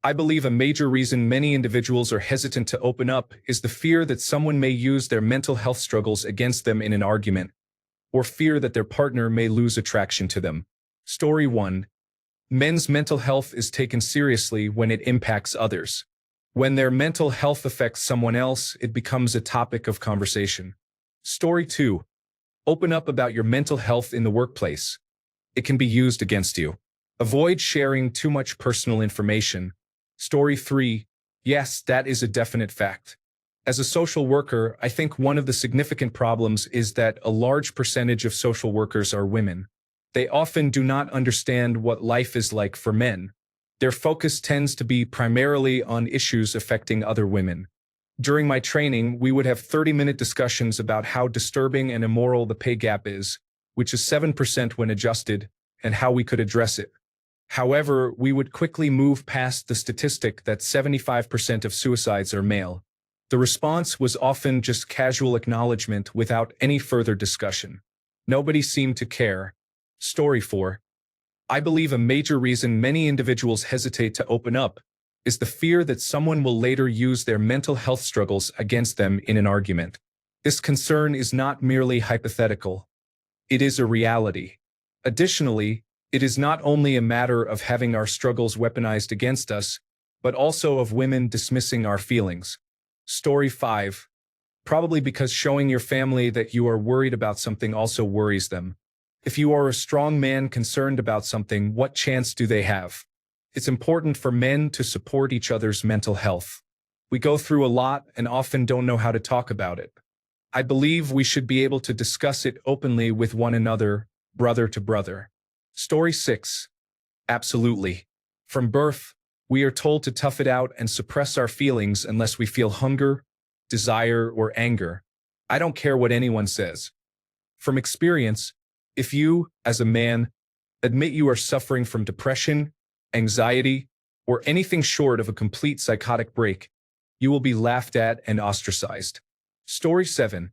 I believe a major reason many individuals are hesitant to open up is the fear that someone may use their mental health struggles against them in an argument, or fear that their partner may lose attraction to them. Story 1. Men's mental health is taken seriously when it impacts others. When their mental health affects someone else, it becomes a topic of conversation. Story 2. Open up about your mental health in the workplace. It can be used against you. Avoid sharing too much personal information. Story 3. Yes, that is a definite fact. As a social worker, I think one of the significant problems is that a large percentage of social workers are women. They often do not understand what life is like for men. Their focus tends to be primarily on issues affecting other women. During my training, we would have 30-minute discussions about how disturbing and immoral the pay gap is, which is 7% when adjusted, and how we could address it. However, we would quickly move past the statistic that 75% of suicides are male. The response was often just casual acknowledgement without any further discussion. Nobody seemed to care. Story 4. I believe a major reason many individuals hesitate to open up is the fear that someone will later use their mental health struggles against them in an argument. This concern is not merely hypothetical. It is a reality. Additionally, it is not only a matter of having our struggles weaponized against us, but also of women dismissing our feelings. Story 5. Probably because showing your family that you are worried about something also worries them. If you are a strong man concerned about something, what chance do they have? It's important for men to support each other's mental health. We go through a lot and often don't know how to talk about it. I believe we should be able to discuss it openly with one another, brother to brother. Story 6. Absolutely. From birth, we are told to tough it out and suppress our feelings unless we feel hunger, desire, or anger. I don't care what anyone says. From experience, if you, as a man, admit you are suffering from depression, anxiety, or anything short of a complete psychotic break, you will be laughed at and ostracized. Story 7.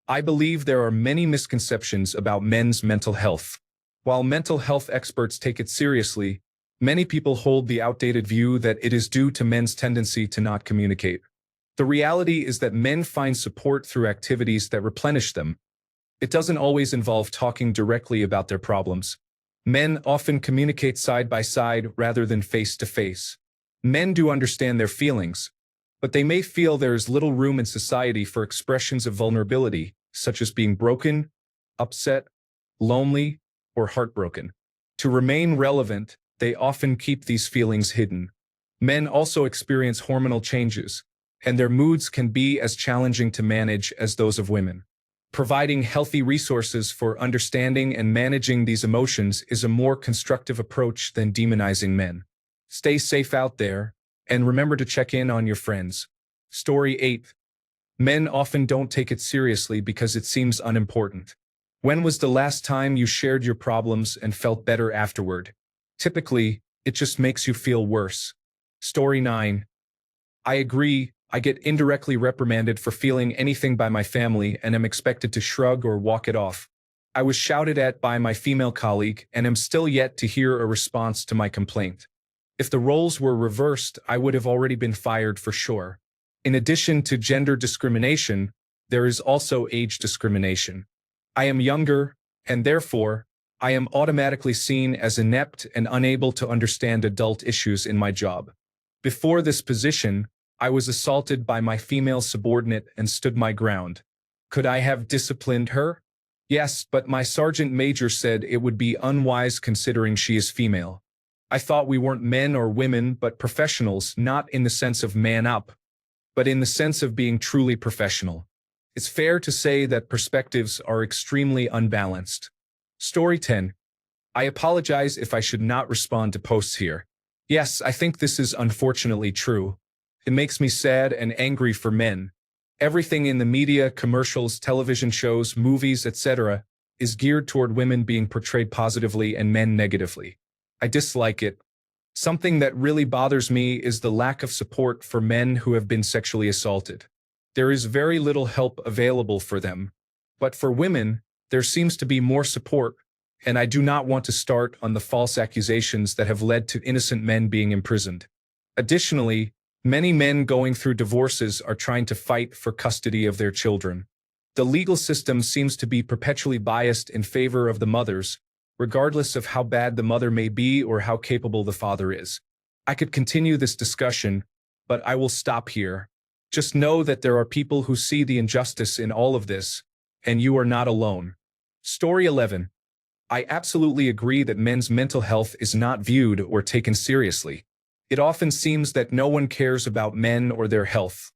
I believe there are many misconceptions about men's mental health. While mental health experts take it seriously, many people hold the outdated view that it is due to men's tendency to not communicate. The reality is that men find support through activities that replenish them. It doesn't always involve talking directly about their problems. Men often communicate side by side rather than face to face. Men do understand their feelings, but they may feel there is little room in society for expressions of vulnerability, such as being broken, upset, lonely, or heartbroken. To remain relevant, they often keep these feelings hidden. Men also experience hormonal changes, and their moods can be as challenging to manage as those of women. Providing healthy resources for understanding and managing these emotions is a more constructive approach than demonizing men. Stay safe out there, and remember to check in on your friends. Story 8. Men often don't take it seriously because it seems unimportant. When was the last time you shared your problems and felt better afterward? Typically, it just makes you feel worse. Story 9. I agree. I get indirectly reprimanded for feeling anything by my family and am expected to shrug or walk it off. I was shouted at by my female colleague and am still yet to hear a response to my complaint. If the roles were reversed, I would have already been fired for sure. In addition to gender discrimination, there is also age discrimination. I am younger, and therefore, I am automatically seen as inept and unable to understand adult issues in my job. Before this position, I was assaulted by my female subordinate and stood my ground. Could I have disciplined her? Yes, but my sergeant major said it would be unwise considering she is female. I thought we weren't men or women but professionals, not in the sense of man up, but in the sense of being truly professional. It's fair to say that perspectives are extremely unbalanced. Story 10. I apologize if I should not respond to posts here. Yes, I think this is unfortunately true. It makes me sad and angry for men. Everything in the media, commercials, television shows, movies, etc., is geared toward women being portrayed positively and men negatively. I dislike it. Something that really bothers me is the lack of support for men who have been sexually assaulted. There is very little help available for them. But for women, there seems to be more support, and I do not want to start on the false accusations that have led to innocent men being imprisoned. Additionally, many men going through divorces are trying to fight for custody of their children. The legal system seems to be perpetually biased in favor of the mothers, regardless of how bad the mother may be or how capable the father is. I could continue this discussion, but I will stop here. Just know that there are people who see the injustice in all of this, and you are not alone. Story 11. I absolutely agree that men's mental health is not viewed or taken seriously. It often seems that no one cares about men or their health.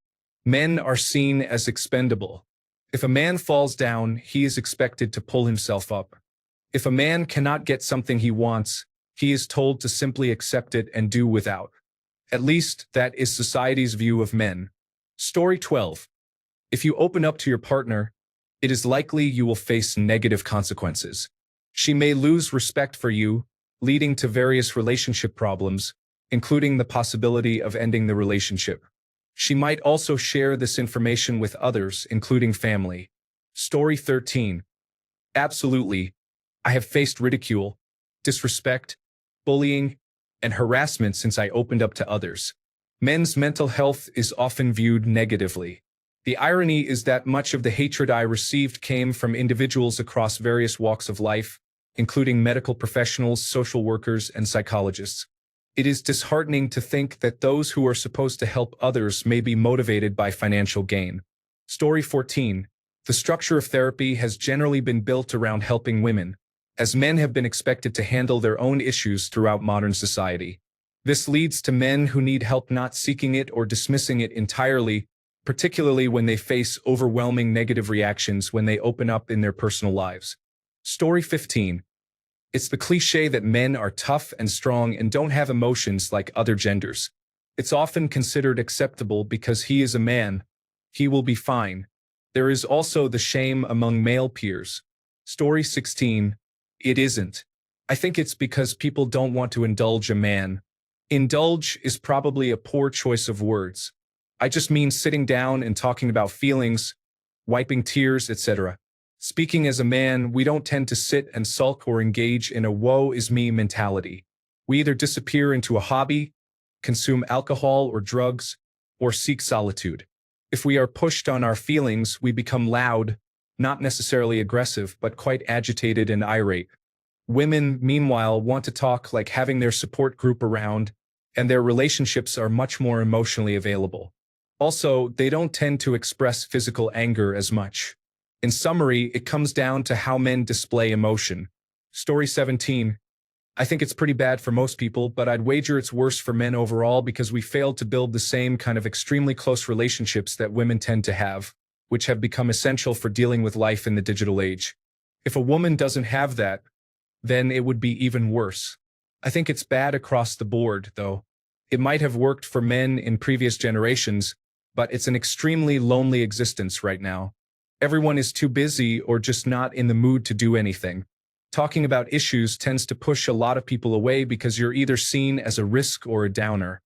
Men are seen as expendable. If a man falls down, he is expected to pull himself up. If a man cannot get something he wants, he is told to simply accept it and do without. At least, that is society's view of men. Story 12. If you open up to your partner, it is likely you will face negative consequences. She may lose respect for you, leading to various relationship problems, including the possibility of ending the relationship. She might also share this information with others, including family. Story 13. Absolutely. I have faced ridicule, disrespect, bullying, and harassment since I opened up to others. Men's mental health is often viewed negatively. The irony is that much of the hatred I received came from individuals across various walks of life, including medical professionals, social workers, and psychologists. It is disheartening to think that those who are supposed to help others may be motivated by financial gain. Story 14. The structure of therapy has generally been built around helping women, as men have been expected to handle their own issues throughout modern society. This leads to men who need help not seeking it or dismissing it entirely, particularly when they face overwhelming negative reactions when they open up in their personal lives. Story 15. It's the cliché that men are tough and strong and don't have emotions like other genders. It's often considered acceptable because he is a man. He will be fine. There is also the shame among male peers. Story 16. It isn't. I think it's because people don't want to indulge a man. Indulge is probably a poor choice of words. I just mean sitting down and talking about feelings, wiping tears, etc. Speaking as a man, we don't tend to sit and sulk or engage in a woe is me mentality. We either disappear into a hobby, consume alcohol or drugs, or seek solitude. If we are pushed on our feelings, we become loud, not necessarily aggressive, but quite agitated and irate. Women, meanwhile, want to talk like having their support group around, and their relationships are much more emotionally available. Also, they don't tend to express physical anger as much. In summary, it comes down to how men display emotion. Story 17. I think it's pretty bad for most people, but I'd wager it's worse for men overall because we failed to build the same kind of extremely close relationships that women tend to have, which have become essential for dealing with life in the digital age. If a woman doesn't have that, then it would be even worse. I think it's bad across the board, though. It might have worked for men in previous generations, but it's an extremely lonely existence right now. Everyone is too busy or just not in the mood to do anything. Talking about issues tends to push a lot of people away because you're either seen as a risk or a downer.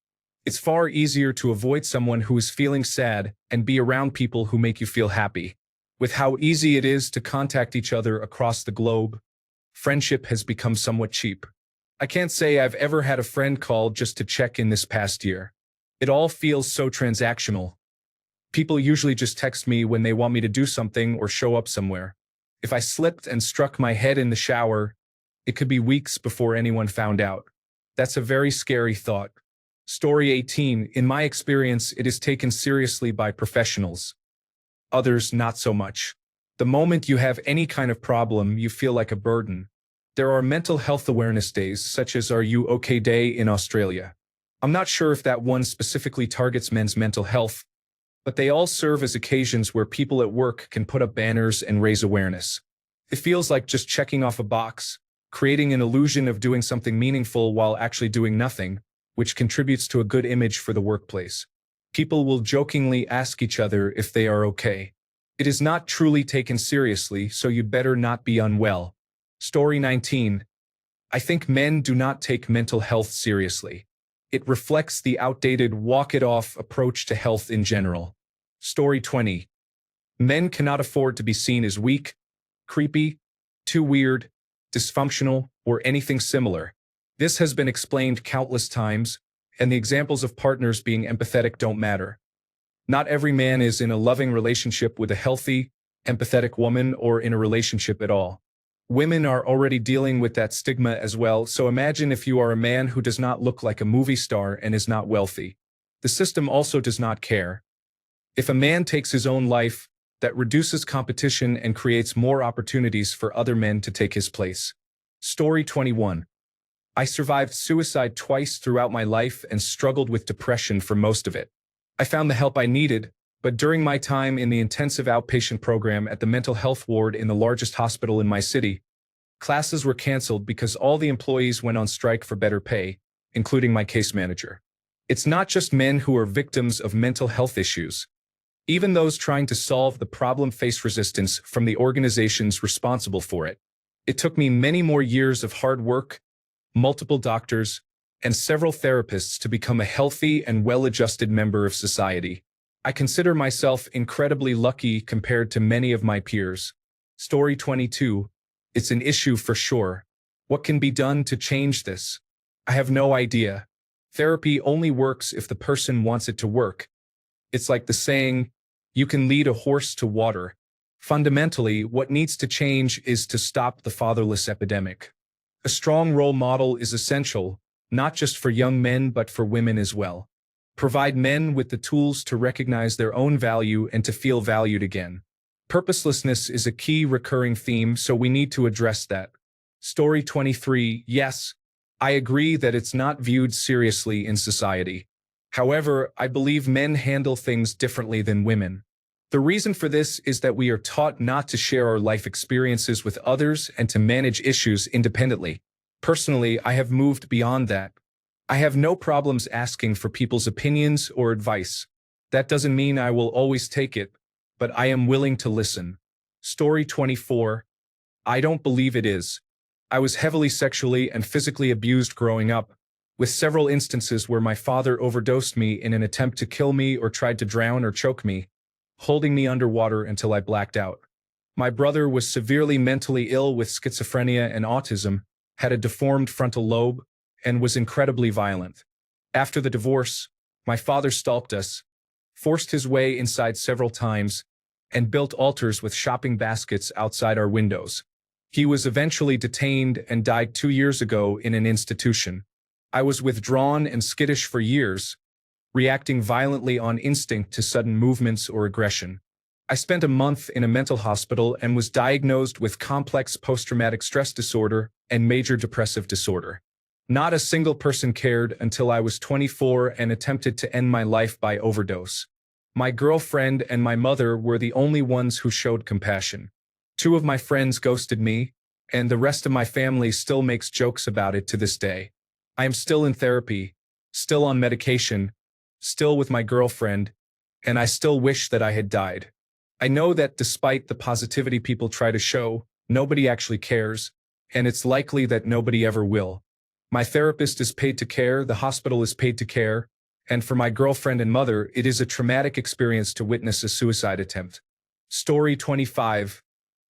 It's far easier to avoid someone who is feeling sad and be around people who make you feel happy. With how easy it is to contact each other across the globe, friendship has become somewhat cheap. I can't say I've ever had a friend call just to check in this past year. It all feels so transactional. People usually just text me when they want me to do something or show up somewhere. If I slipped and struck my head in the shower, it could be weeks before anyone found out. That's a very scary thought. Story 18. In my experience, it is taken seriously by professionals. Others, not so much. The moment you have any kind of problem, you feel like a burden. There are mental health awareness days, such as Are You OK Day in Australia. I'm not sure if that one specifically targets men's mental health, but they all serve as occasions where people at work can put up banners and raise awareness. It feels like just checking off a box, creating an illusion of doing something meaningful while actually doing nothing, which contributes to a good image for the workplace. People will jokingly ask each other if they are okay. It is not truly taken seriously, so you'd better not be unwell. Story 19. I think men do not take mental health seriously. It reflects the outdated walk-it-off approach to health in general. Story 20. Men cannot afford to be seen as weak, creepy, too weird, dysfunctional, or anything similar. This has been explained countless times, and the examples of partners being empathetic don't matter. Not every man is in a loving relationship with a healthy, empathetic woman or in a relationship at all. Women are already dealing with that stigma as well, so imagine if you are a man who does not look like a movie star and is not wealthy. The system also does not care. If a man takes his own life, that reduces competition and creates more opportunities for other men to take his place. Story 21. I survived suicide twice throughout my life and struggled with depression for most of it. I found the help I needed, but during my time in the intensive outpatient program at the mental health ward in the largest hospital in my city, classes were canceled because all the employees went on strike for better pay, including my case manager. It's not just men who are victims of mental health issues. Even those trying to solve the problem face resistance from the organizations responsible for it. It took me many more years of hard work, multiple doctors, and several therapists to become a healthy and well-adjusted member of society. I consider myself incredibly lucky compared to many of my peers. Story 22. It's an issue for sure. What can be done to change this? I have no idea. Therapy only works if the person wants it to work. It's like the saying, you can lead a horse to water. Fundamentally, what needs to change is to stop the fatherless epidemic. A strong role model is essential, not just for young men but for women as well. Provide men with the tools to recognize their own value and to feel valued again. Purposelessness is a key recurring theme, so we need to address that. Story 23. Yes, I agree that it's not viewed seriously in society. However, I believe men handle things differently than women. The reason for this is that we are taught not to share our life experiences with others and to manage issues independently. Personally, I have moved beyond that. I have no problems asking for people's opinions or advice. That doesn't mean I will always take it, but I am willing to listen. Story 24. I don't believe it is. I was heavily sexually and physically abused growing up, with several instances where my father overdosed me in an attempt to kill me or tried to drown or choke me, holding me underwater until I blacked out. My brother was severely mentally ill with schizophrenia and autism, had a deformed frontal lobe, and was incredibly violent. After the divorce, my father stalked us, forced his way inside several times, and built altars with shopping baskets outside our windows. He was eventually detained and died 2 years ago in an institution. I was withdrawn and skittish for years, reacting violently on instinct to sudden movements or aggression. I spent a month in a mental hospital and was diagnosed with complex post-traumatic stress disorder and major depressive disorder. Not a single person cared until I was 24 and attempted to end my life by overdose. My girlfriend and my mother were the only ones who showed compassion. 2 of my friends ghosted me, and the rest of my family still makes jokes about it to this day. I am still in therapy, still on medication, still with my girlfriend, and I still wish that I had died. I know that despite the positivity people try to show, nobody actually cares, and it's likely that nobody ever will. My therapist is paid to care, the hospital is paid to care, and for my girlfriend and mother, it is a traumatic experience to witness a suicide attempt. Story 25.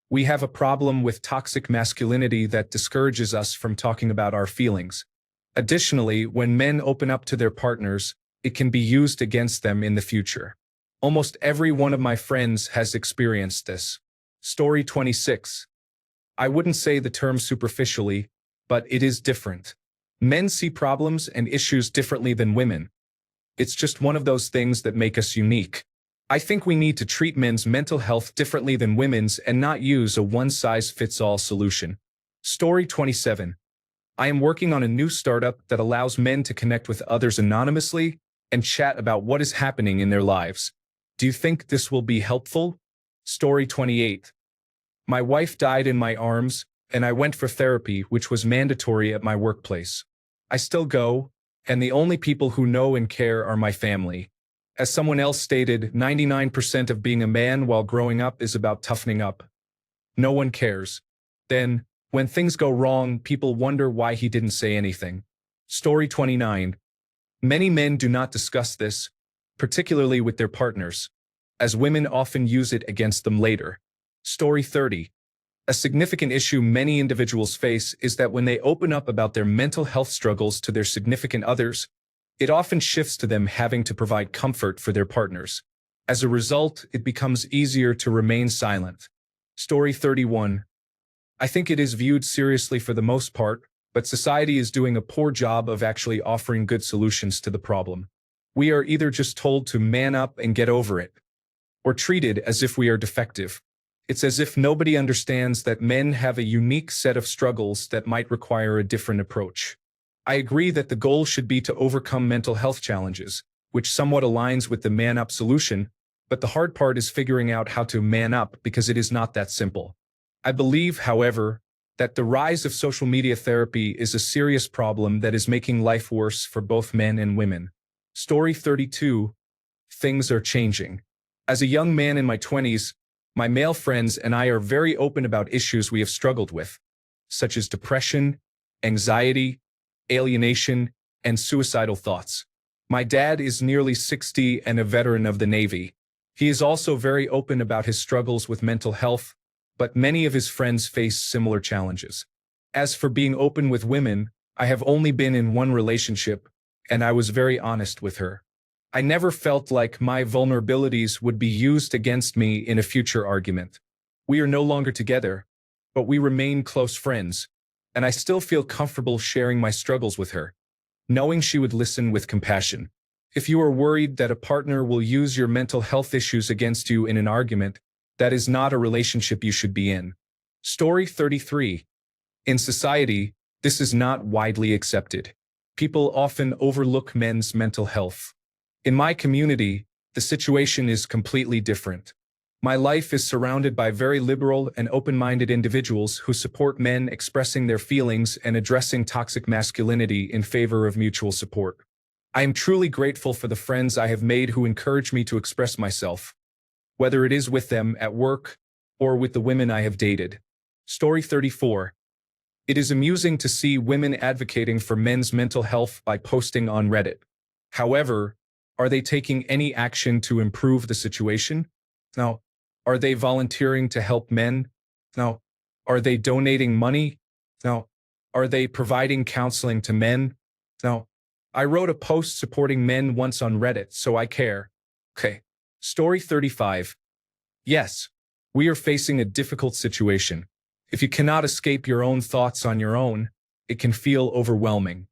We have a problem with toxic masculinity that discourages us from talking about our feelings. Additionally, when men open up to their partners, it can be used against them in the future. Almost every one of my friends has experienced this. Story 26. I wouldn't say the term superficially, but it is different. Men see problems and issues differently than women. It's just one of those things that make us unique. I think we need to treat men's mental health differently than women's and not use a one-size-fits-all solution. Story 27. I am working on a new startup that allows men to connect with others anonymously and chat about what is happening in their lives. Do you think this will be helpful? Story 28. My wife died in my arms, and I went for therapy, which was mandatory at my workplace. I still go, and the only people who know and care are my family. As someone else stated, 99% of being a man while growing up is about toughening up. No one cares. Then, when things go wrong, people wonder why he didn't say anything. Story 29. Many men do not discuss this, particularly with their partners, as women often use it against them later. Story 30. A significant issue many individuals face is that when they open up about their mental health struggles to their significant others, It often shifts to them having to provide comfort for their partners. As a result, it becomes easier to remain silent. Story 31. I think it is viewed seriously for the most part, but society is doing a poor job of actually offering good solutions to the problem. We are either just told to man up and get over it, or treated as if we are defective. It's as if nobody understands that men have a unique set of struggles that might require a different approach. I agree that the goal should be to overcome mental health challenges, which somewhat aligns with the man-up solution, but the hard part is figuring out how to man up because it is not that simple. I believe, however, that the rise of social media therapy is a serious problem that is making life worse for both men and women. Story 32. Things are changing. As a young man in my 20s, my male friends and I are very open about issues we have struggled with, such as depression, anxiety, alienation, and suicidal thoughts. My dad is nearly 60 and a veteran of the Navy. He is also very open about his struggles with mental health, but many of his friends face similar challenges. As for being open with women, I have only been in one relationship, and I was very honest with her. I never felt like my vulnerabilities would be used against me in a future argument. We are no longer together, but we remain close friends, and I still feel comfortable sharing my struggles with her, knowing she would listen with compassion. If you are worried that a partner will use your mental health issues against you in an argument, that is not a relationship you should be in. Story 33. In society, this is not widely accepted. People often overlook men's mental health. In my community, the situation is completely different. My life is surrounded by very liberal and open-minded individuals who support men expressing their feelings and addressing toxic masculinity in favor of mutual support. I am truly grateful for the friends I have made who encourage me to express myself, whether it is with them at work or with the women I have dated. Story 34. It is amusing to see women advocating for men's mental health by posting on Reddit. However, are they taking any action to improve the situation? No. Are they volunteering to help men? No. Are they donating money? No. Are they providing counseling to men? No. I wrote a post supporting men once on Reddit, so I care. Okay. Story 35. Yes, we are facing a difficult situation. If you cannot escape your own thoughts on your own, it can feel overwhelming.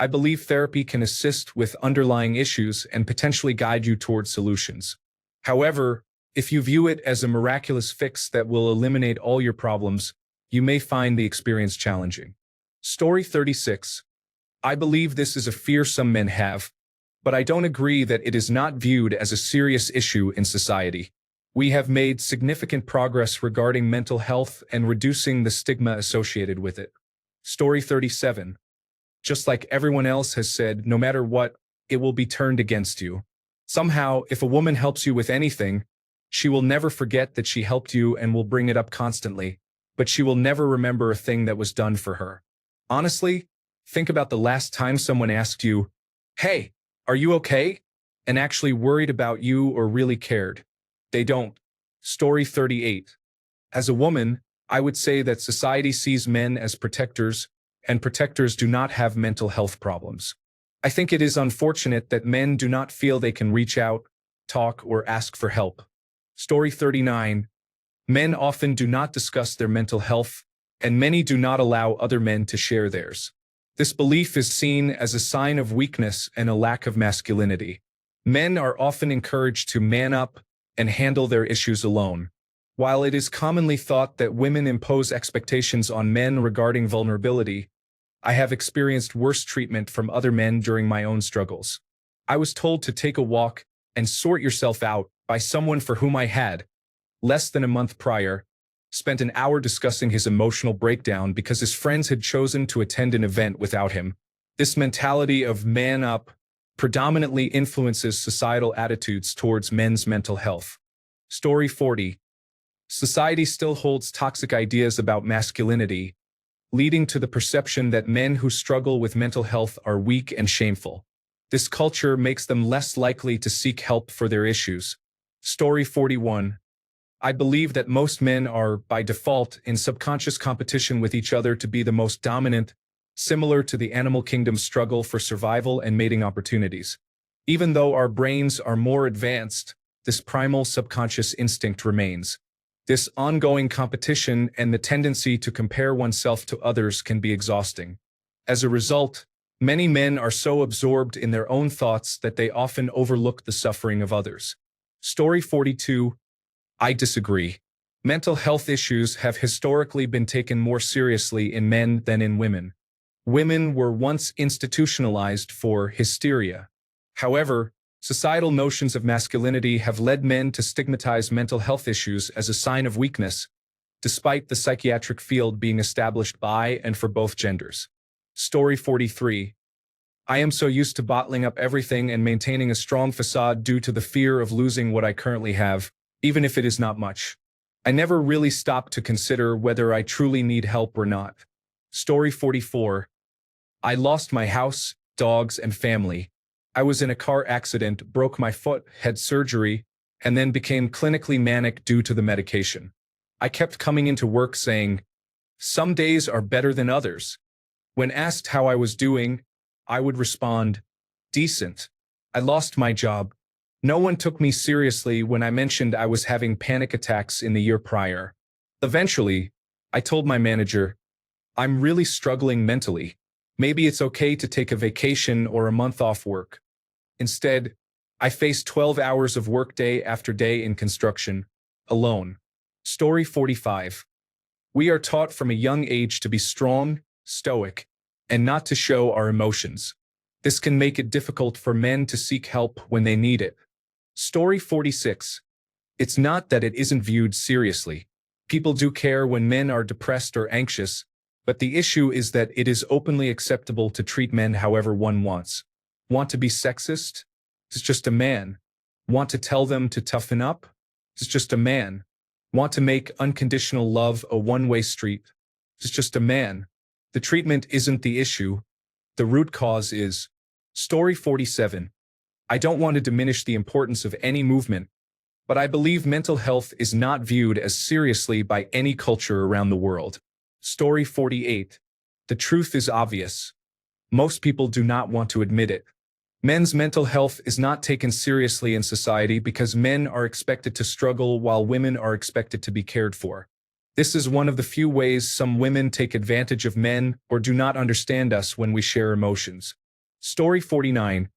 I believe therapy can assist with underlying issues and potentially guide you towards solutions. However, if you view it as a miraculous fix that will eliminate all your problems, you may find the experience challenging. Story 36. I believe this is a fear some men have, but I don't agree that it is not viewed as a serious issue in society. We have made significant progress regarding mental health and reducing the stigma associated with it. Story 37. Just like everyone else has said, no matter what, it will be turned against you. Somehow, if a woman helps you with anything, she will never forget that she helped you and will bring it up constantly, but she will never remember a thing that was done for her. Honestly, think about the last time someone asked you, "Hey, are you okay?" and actually worried about you or really cared. They don't. Story 38. As a woman, I would say that society sees men as protectors, and protectors do not have mental health problems. I think it is unfortunate that men do not feel they can reach out, talk, or ask for help. Story 39. Men often do not discuss their mental health, and many do not allow other men to share theirs. This belief is seen as a sign of weakness and a lack of masculinity. Men are often encouraged to man up and handle their issues alone. While it is commonly thought that women impose expectations on men regarding vulnerability, I have experienced worse treatment from other men during my own struggles. I was told to take a walk and sort yourself out by someone for whom I had, less than a month prior, spent an hour discussing his emotional breakdown because his friends had chosen to attend an event without him. This mentality of man up predominantly influences societal attitudes towards men's mental health. Story 40. Society still holds toxic ideas about masculinity, leading to the perception that men who struggle with mental health are weak and shameful. This culture makes them less likely to seek help for their issues. Story 41. I believe that most men are, by default, in subconscious competition with each other to be the most dominant, similar to the animal kingdom's struggle for survival and mating opportunities. Even though our brains are more advanced, this primal subconscious instinct remains. This ongoing competition and the tendency to compare oneself to others can be exhausting. As a result, many men are so absorbed in their own thoughts that they often overlook the suffering of others. Story 42. I disagree. Mental health issues have historically been taken more seriously in men than in women. Women were once institutionalized for hysteria. However, societal notions of masculinity have led men to stigmatize mental health issues as a sign of weakness, despite the psychiatric field being established by and for both genders. Story 43. I am so used to bottling up everything and maintaining a strong facade due to the fear of losing what I currently have, even if it is not much. I never really stopped to consider whether I truly need help or not. Story 44. I lost my house, dogs, and family. I was in a car accident, broke my foot, had surgery, and then became clinically manic due to the medication. I kept coming into work saying, "Some days are better than others." When asked how I was doing, I would respond, "Decent." I lost my job. No one took me seriously when I mentioned I was having panic attacks in the year prior. Eventually, I told my manager, "I'm really struggling mentally. Maybe it's okay to take a vacation or a month off work." Instead, I faced 12 hours of work day after day in construction, alone. Story 45. We are taught from a young age to be strong, stoic, and not to show our emotions. This can make it difficult for men to seek help when they need it. Story 46. It's not that it isn't viewed seriously. People do care when men are depressed or anxious, but the issue is that it is openly acceptable to treat men however one wants. Want to be sexist? It's just a man. Want to tell them to toughen up? It's just a man. Want to make unconditional love a one-way street? It's just a man. The treatment isn't the issue. The root cause is. Story 47. I don't want to diminish the importance of any movement, but I believe mental health is not viewed as seriously by any culture around the world. Story 48. The truth is obvious. Most people do not want to admit it. Men's mental health is not taken seriously in society because men are expected to struggle while women are expected to be cared for. This is one of the few ways some women take advantage of men or do not understand us when we share emotions. Story 49.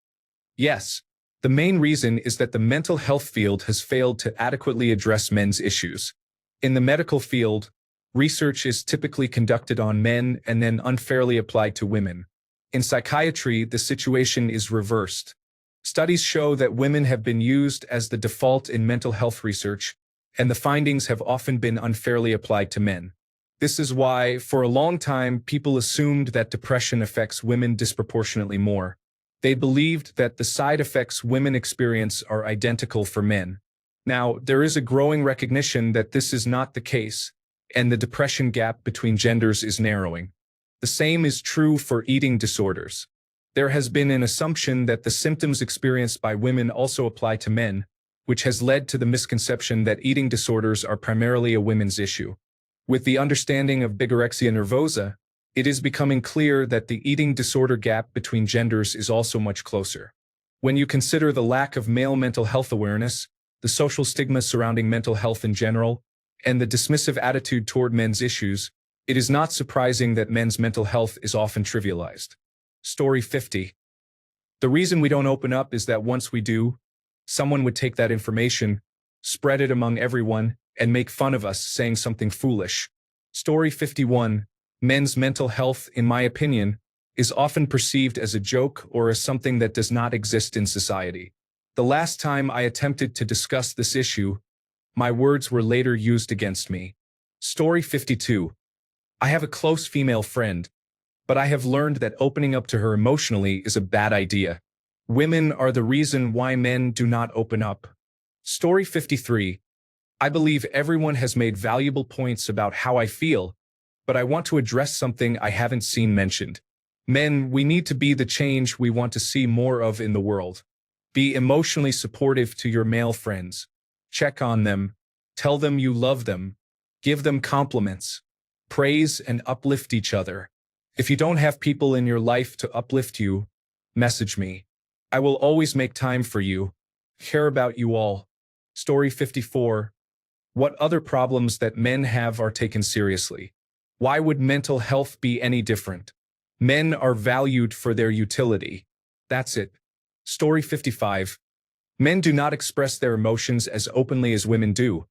Yes, the main reason is that the mental health field has failed to adequately address men's issues. In the medical field, research is typically conducted on men and then unfairly applied to women. In psychiatry, the situation is reversed. Studies show that women have been used as the default in mental health research, and the findings have often been unfairly applied to men. This is why, for a long time, people assumed that depression affects women disproportionately more. They believed that the side effects women experience are identical for men. Now, there is a growing recognition that this is not the case, and the depression gap between genders is narrowing. The same is true for eating disorders. There has been an assumption that the symptoms experienced by women also apply to men, which has led to the misconception that eating disorders are primarily a women's issue. With the understanding of bigorexia nervosa, it is becoming clear that the eating disorder gap between genders is also much closer. When you consider the lack of male mental health awareness, the social stigma surrounding mental health in general, and the dismissive attitude toward men's issues, it is not surprising that men's mental health is often trivialized. Story 50. The reason we don't open up is that once we do, someone would take that information, spread it among everyone, and make fun of us saying something foolish. Story 51. Men's mental health, in my opinion, is often perceived as a joke or as something that does not exist in society. The last time I attempted to discuss this issue, my words were later used against me. Story 52. I have a close female friend, but I have learned that opening up to her emotionally is a bad idea. Women are the reason why men do not open up. Story 53. I believe everyone has made valuable points about how I feel, but I want to address something I haven't seen mentioned. Men, we need to be the change we want to see more of in the world. Be emotionally supportive to your male friends. Check on them. Tell them you love them. Give them compliments. Praise and uplift each other. If you don't have people in your life to uplift you, message me. I will always make time for you. Care about you all. Story 54. What other problems that men have are taken seriously? Why would mental health be any different? Men are valued for their utility. That's it. Story 55. Men do not express their emotions as openly as women do.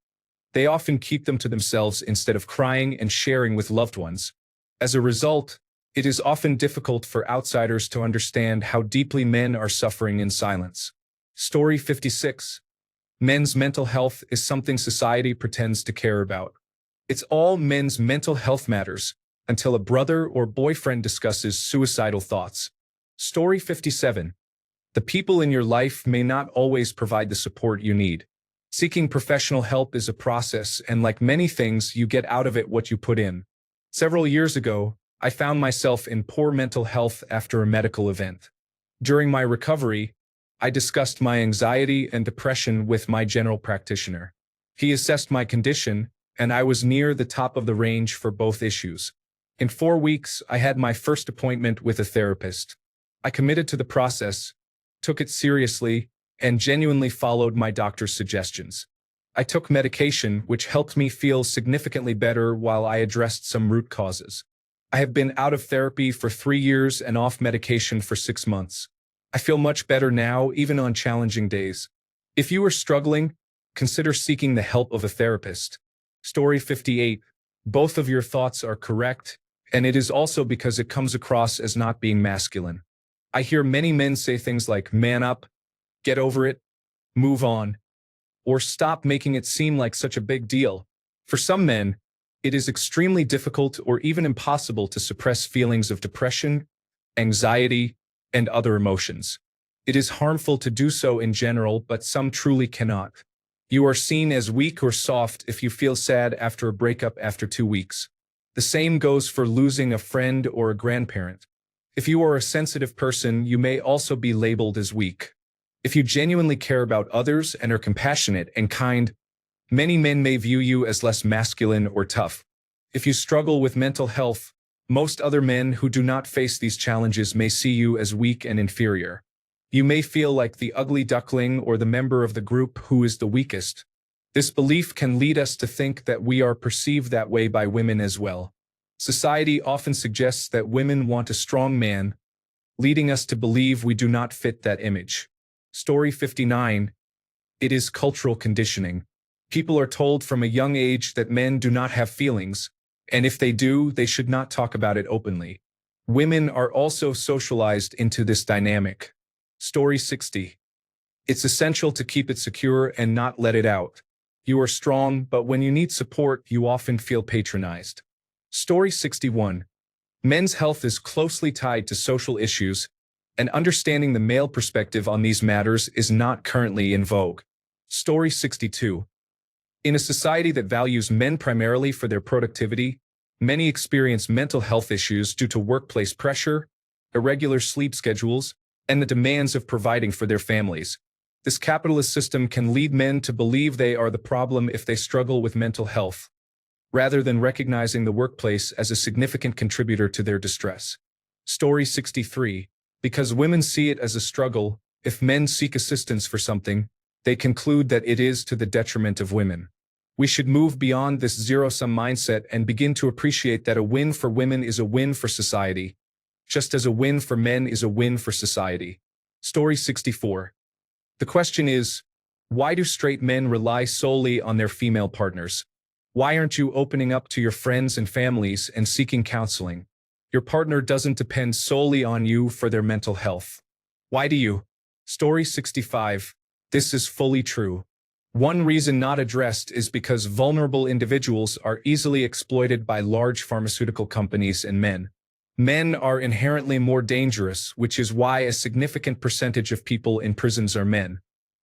They often keep them to themselves instead of crying and sharing with loved ones. As a result, it is often difficult for outsiders to understand how deeply men are suffering in silence. Story 56. Men's mental health is something society pretends to care about. It's all men's mental health matters until a brother or boyfriend discusses suicidal thoughts. Story 57. The people in your life may not always provide the support you need. Seeking professional help is a process, and like many things, you get out of it what you put in. Several years ago, I found myself in poor mental health after a medical event. During my recovery, I discussed my anxiety and depression with my general practitioner. He assessed my condition, and I was near the top of the range for both issues. In 4 weeks, I had my first appointment with a therapist. I committed to the process, took it seriously, and genuinely followed my doctor's suggestions. I took medication, which helped me feel significantly better while I addressed some root causes. I have been out of therapy for 3 years and off medication for 6 months. I feel much better now, even on challenging days. If you are struggling, consider seeking the help of a therapist. Story 58. Both of your thoughts are correct, and it is also because it comes across as not being masculine. I hear many men say things like, man up, get over it, move on, or stop making it seem like such a big deal. For some men, it is extremely difficult or even impossible to suppress feelings of depression, anxiety, and other emotions. It is harmful to do so in general, but some truly cannot. You are seen as weak or soft if you feel sad after a breakup after 2 weeks. The same goes for losing a friend or a grandparent. If you are a sensitive person, you may also be labeled as weak. If you genuinely care about others and are compassionate and kind, many men may view you as less masculine or tough. If you struggle with mental health, most other men who do not face these challenges may see you as weak and inferior. You may feel like the ugly duckling or the member of the group who is the weakest. This belief can lead us to think that we are perceived that way by women as well. Society often suggests that women want a strong man, leading us to believe we do not fit that image. Story 59. It is cultural conditioning. People are told from a young age that men do not have feelings, and if they do, they should not talk about it openly. Women are also socialized into this dynamic. Story 60. It's essential to keep it secure and not let it out. You are strong, but when you need support, you often feel patronized. Story 61. Men's health is closely tied to social issues, and understanding the male perspective on these matters is not currently in vogue. Story 62. In a society that values men primarily for their productivity, many experience mental health issues due to workplace pressure, irregular sleep schedules, and the demands of providing for their families. This capitalist system can lead men to believe they are the problem if they struggle with mental health, rather than recognizing the workplace as a significant contributor to their distress. Story 63. Because women see it as a struggle, if men seek assistance for something, they conclude that it is to the detriment of women. We should move beyond this zero-sum mindset and begin to appreciate that a win for women is a win for society, just as a win for men is a win for society. Story 64. The question is, why do straight men rely solely on their female partners? Why aren't you opening up to your friends and families and seeking counseling? Your partner doesn't depend solely on you for their mental health. Why do you? Story 65. This is fully true. One reason not addressed is because vulnerable individuals are easily exploited by large pharmaceutical companies and men. Men are inherently more dangerous, which is why a significant percentage of people in prisons are men.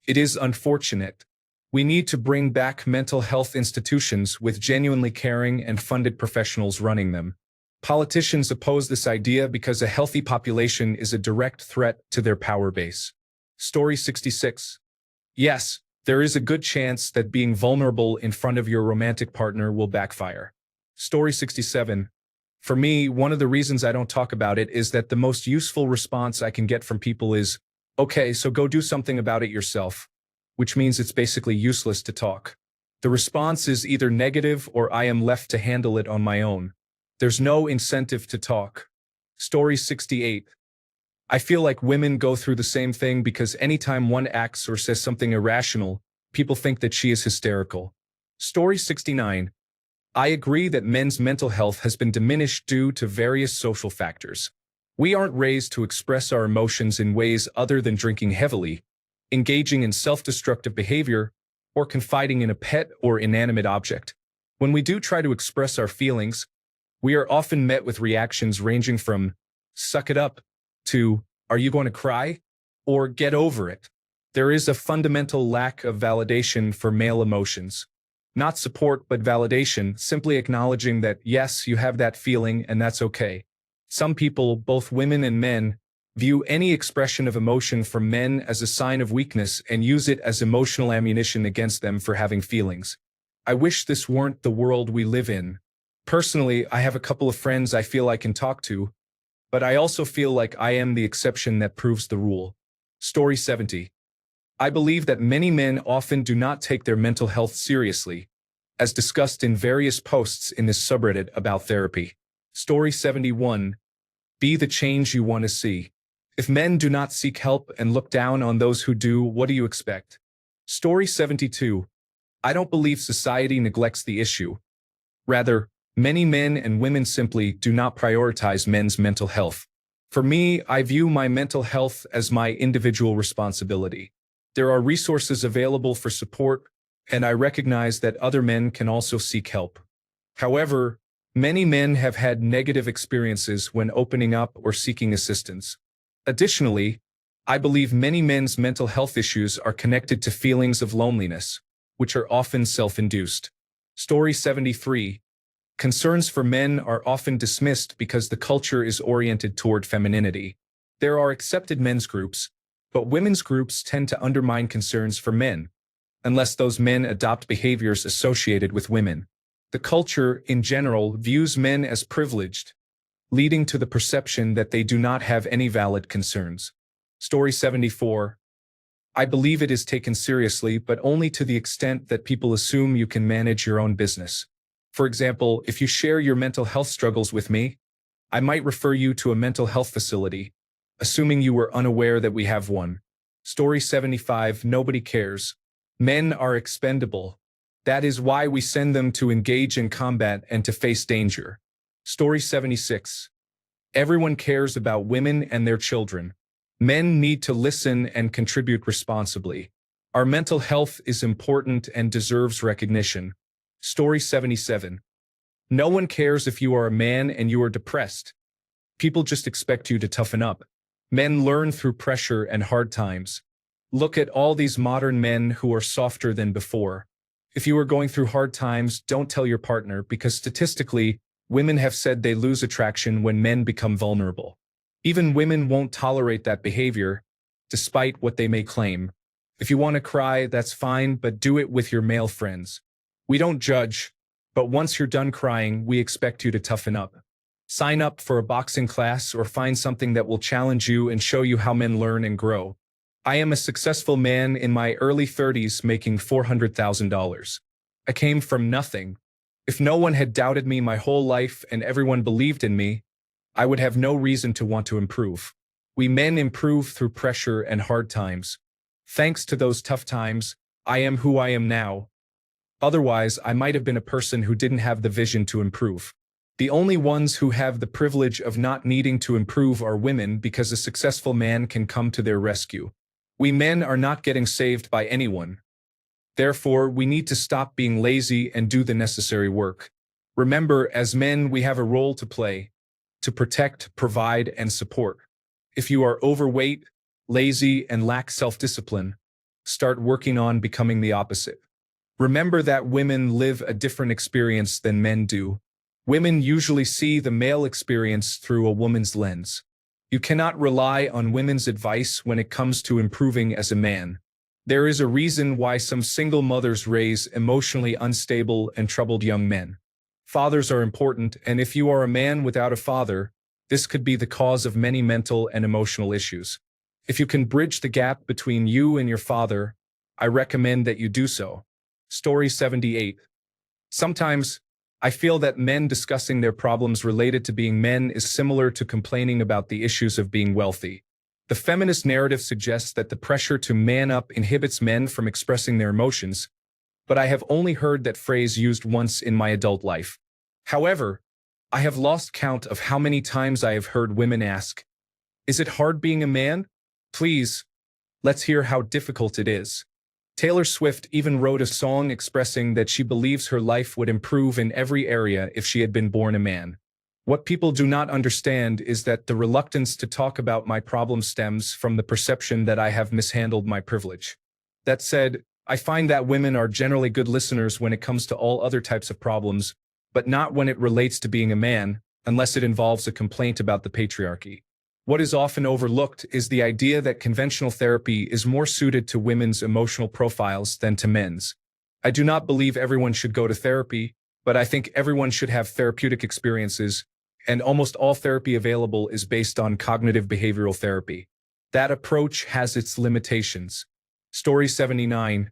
It is unfortunate. We need to bring back mental health institutions with genuinely caring and funded professionals running them. Politicians oppose this idea because a healthy population is a direct threat to their power base. Story 66. Yes, there is a good chance that being vulnerable in front of your romantic partner will backfire. Story 67. For me, one of the reasons I don't talk about it is that the most useful response I can get from people is, okay, so go do something about it yourself, which means it's basically useless to talk. The response is either negative or I am left to handle it on my own. There's no incentive to talk. Story 68. I feel like women go through the same thing because anytime one acts or says something irrational, people think that she is hysterical. Story 69. I agree that men's mental health has been diminished due to various social factors. We aren't raised to express our emotions in ways other than drinking heavily, engaging in self-destructive behavior, or confiding in a pet or inanimate object. When we do try to express our feelings, we are often met with reactions ranging from, suck it up, to, are you going to cry? Or get over it. There is a fundamental lack of validation for male emotions. Not support, but validation, simply acknowledging that, yes, you have that feeling and that's okay. Some people, both women and men, view any expression of emotion from men as a sign of weakness and use it as emotional ammunition against them for having feelings. I wish this weren't the world we live in. Personally, I have a couple of friends I feel I can talk to, but I also feel like I am the exception that proves the rule. Story 70. I believe that many men often do not take their mental health seriously, as discussed in various posts in this subreddit about therapy. Story 71. Be the change you want to see. If men do not seek help and look down on those who do, what do you expect? Story 72. I don't believe society neglects the issue. Rather, many men and women simply do not prioritize men's mental health. For me, I view my mental health as my individual responsibility. There are resources available for support, and I recognize that other men can also seek help. However, many men have had negative experiences when opening up or seeking assistance. Additionally, I believe many men's mental health issues are connected to feelings of loneliness, which are often self-induced. Story 73. Concerns for men are often dismissed because the culture is oriented toward femininity. There are accepted men's groups, but women's groups tend to undermine concerns for men, unless those men adopt behaviors associated with women. The culture, in general, views men as privileged, leading to the perception that they do not have any valid concerns. Story 74. I believe it is taken seriously, but only to the extent that people assume you can manage your own business. For example, if you share your mental health struggles with me, I might refer you to a mental health facility, assuming you were unaware that we have one. Story 75. Nobody cares. Men are expendable. That is why we send them to engage in combat and to face danger. Story 76. Everyone cares about women and their children. Men need to listen and contribute responsibly. Our mental health is important and deserves recognition. Story 77. No one cares if you are a man and you are depressed. People just expect you to toughen up. Men learn through pressure and hard times. Look at all these modern men who are softer than before. If you are going through hard times, don't tell your partner because statistically, women have said they lose attraction when men become vulnerable. Even women won't tolerate that behavior, despite what they may claim. If you want to cry, that's fine, but do it with your male friends. We don't judge, but once you're done crying, we expect you to toughen up. Sign up for a boxing class or find something that will challenge you and show you how men learn and grow. I am a successful man in my early 30s making $400,000. I came from nothing. If no one had doubted me my whole life and everyone believed in me, I would have no reason to want to improve. We men improve through pressure and hard times. Thanks to those tough times, I am who I am now. Otherwise, I might have been a person who didn't have the vision to improve. The only ones who have the privilege of not needing to improve are women because a successful man can come to their rescue. We men are not getting saved by anyone. Therefore, we need to stop being lazy and do the necessary work. Remember, as men, we have a role to play, to protect, provide, and support. If you are overweight, lazy, and lack self-discipline, start working on becoming the opposite. Remember that women live a different experience than men do. Women usually see the male experience through a woman's lens. You cannot rely on women's advice when it comes to improving as a man. There is a reason why some single mothers raise emotionally unstable and troubled young men. Fathers are important, and if you are a man without a father, this could be the cause of many mental and emotional issues. If you can bridge the gap between you and your father, I recommend that you do so. Story 78. Sometimes, I feel that men discussing their problems related to being men is similar to complaining about the issues of being wealthy. The feminist narrative suggests that the pressure to man up inhibits men from expressing their emotions, but I have only heard that phrase used once in my adult life. However, I have lost count of how many times I have heard women ask, "Is it hard being a man? Please, let's hear how difficult it is." Taylor Swift even wrote a song expressing that she believes her life would improve in every area if she had been born a man. What people do not understand is that the reluctance to talk about my problem stems from the perception that I have mishandled my privilege. That said, I find that women are generally good listeners when it comes to all other types of problems, but not when it relates to being a man, unless it involves a complaint about the patriarchy. What is often overlooked is the idea that conventional therapy is more suited to women's emotional profiles than to men's. I do not believe everyone should go to therapy, but I think everyone should have therapeutic experiences, and almost all therapy available is based on cognitive behavioral therapy. That approach has its limitations. Story 79.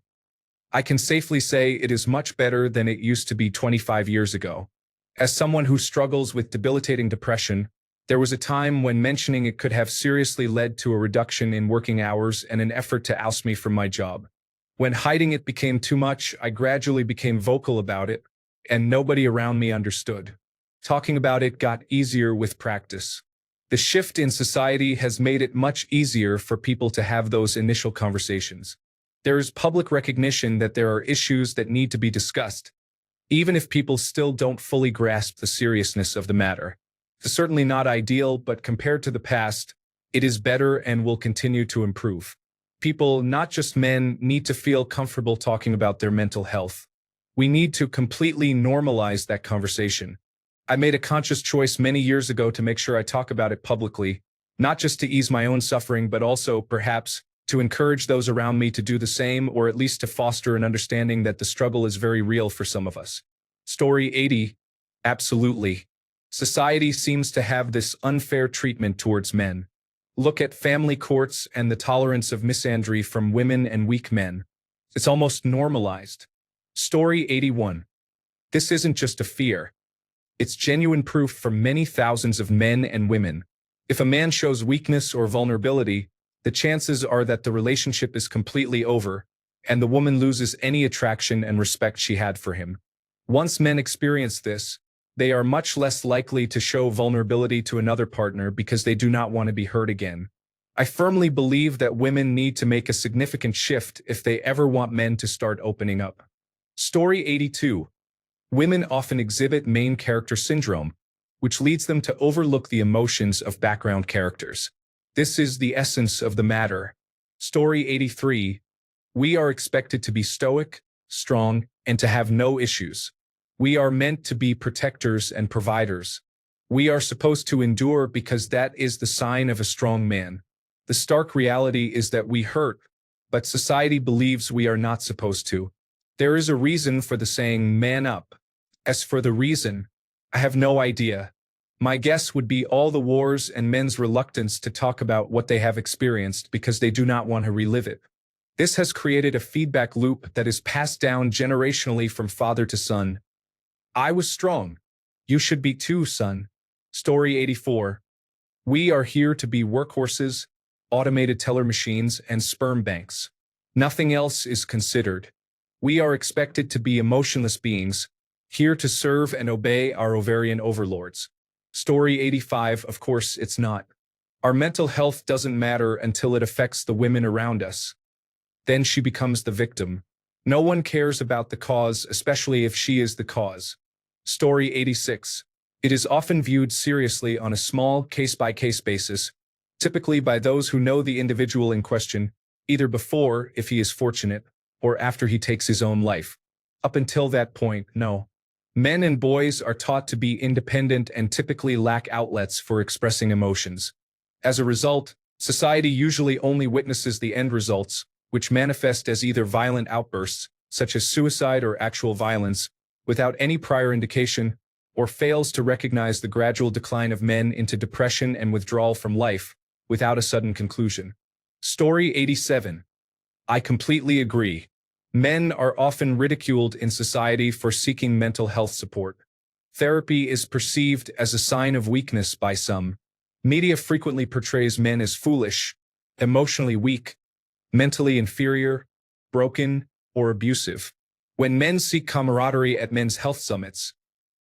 I can safely say it is much better than it used to be 25 years ago. As someone who struggles with debilitating depression, there was a time when mentioning it could have seriously led to a reduction in working hours and an effort to oust me from my job. When hiding it became too much, I gradually became vocal about it, and nobody around me understood. Talking about it got easier with practice. The shift in society has made it much easier for people to have those initial conversations. There is public recognition that there are issues that need to be discussed, even if people still don't fully grasp the seriousness of the matter. It's certainly not ideal, but compared to the past, it is better and will continue to improve. People, not just men, need to feel comfortable talking about their mental health. We need to completely normalize that conversation. I made a conscious choice many years ago to make sure I talk about it publicly, not just to ease my own suffering, but also, perhaps, to encourage those around me to do the same, or at least to foster an understanding that the struggle is very real for some of us. Story 80. Absolutely. Society seems to have this unfair treatment towards men. Look at family courts and the tolerance of misandry from women and weak men. It's almost normalized. Story 81. This isn't just a fear. It's genuine proof for many thousands of men and women. If a man shows weakness or vulnerability, the chances are that the relationship is completely over, and the woman loses any attraction and respect she had for him. Once men experience this, they are much less likely to show vulnerability to another partner because they do not want to be hurt again. I firmly believe that women need to make a significant shift if they ever want men to start opening up. Story 82. Women often exhibit main character syndrome, which leads them to overlook the emotions of background characters. This is the essence of the matter. Story 83. We are expected to be stoic, strong, and to have no issues. We are meant to be protectors and providers. We are supposed to endure because that is the sign of a strong man. The stark reality is that we hurt, but society believes we are not supposed to. There is a reason for the saying, man up. As for the reason, I have no idea. My guess would be all the wars and men's reluctance to talk about what they have experienced because they do not want to relive it. This has created a feedback loop that is passed down generationally from father to son. I was strong. You should be too, son. Story 84. We are here to be workhorses, automated teller machines, and sperm banks. Nothing else is considered. We are expected to be emotionless beings, here to serve and obey our ovarian overlords. Story 85. Of course, it's not. Our mental health doesn't matter until it affects the women around us. Then she becomes the victim. No one cares about the cause, especially if she is the cause. Story 86. It is often viewed seriously on a small, case-by-case basis, typically by those who know the individual in question, either before, if he is fortunate, or after he takes his own life. Up until that point, no. Men and boys are taught to be independent and typically lack outlets for expressing emotions. As a result, society usually only witnesses the end results, which manifest as either violent outbursts, such as suicide or actual violence, without any prior indication, or fails to recognize the gradual decline of men into depression and withdrawal from life without a sudden conclusion. Story 87. I completely agree. Men are often ridiculed in society for seeking mental health support. Therapy is perceived as a sign of weakness by some. Media frequently portrays men as foolish, emotionally weak, mentally inferior, broken, or abusive. When men seek camaraderie at men's health summits,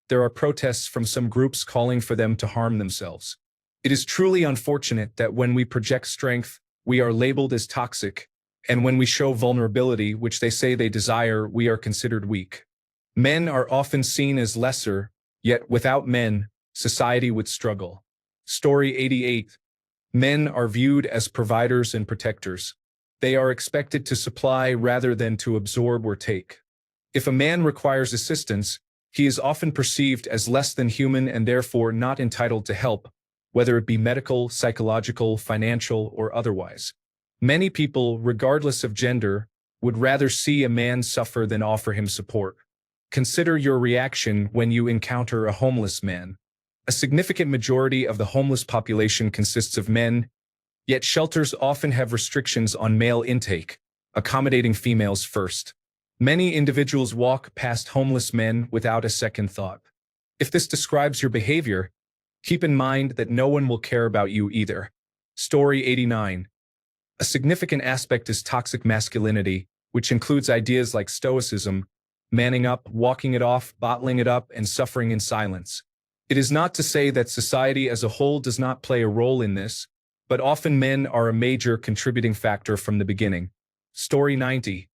there are protests from some groups calling for them to harm themselves. It is truly unfortunate that when we project strength, we are labeled as toxic, and when we show vulnerability, which they say they desire, we are considered weak. Men are often seen as lesser, yet without men, society would struggle. Story 88. Men are viewed as providers and protectors. They are expected to supply rather than to absorb or take. If a man requires assistance, he is often perceived as less than human and therefore not entitled to help, whether it be medical, psychological, financial, or otherwise. Many people, regardless of gender, would rather see a man suffer than offer him support. Consider your reaction when you encounter a homeless man. A significant majority of the homeless population consists of men, yet shelters often have restrictions on male intake, accommodating females first. Many individuals walk past homeless men without a second thought. If this describes your behavior, keep in mind that no one will care about you either. Story 89. A significant aspect is toxic masculinity, which includes ideas like stoicism, manning up, walking it off, bottling it up, and suffering in silence. It is not to say that society as a whole does not play a role in this, but often men are a major contributing factor from the beginning. Story 90.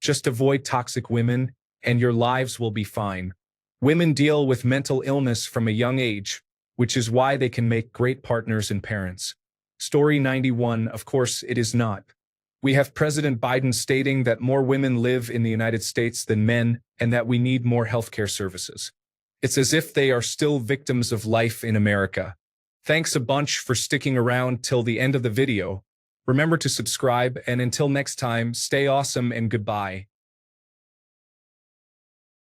Just avoid toxic women, and your lives will be fine. Women deal with mental illness from a young age, which is why they can make great partners and parents. Story 91. Of course, it is not. We have President Biden stating that more women live in the United States than men, and that we need more healthcare services. It's as if they are still victims of life in America. Thanks a bunch for sticking around till the end of the video. Remember to subscribe, and until next time, stay awesome and goodbye.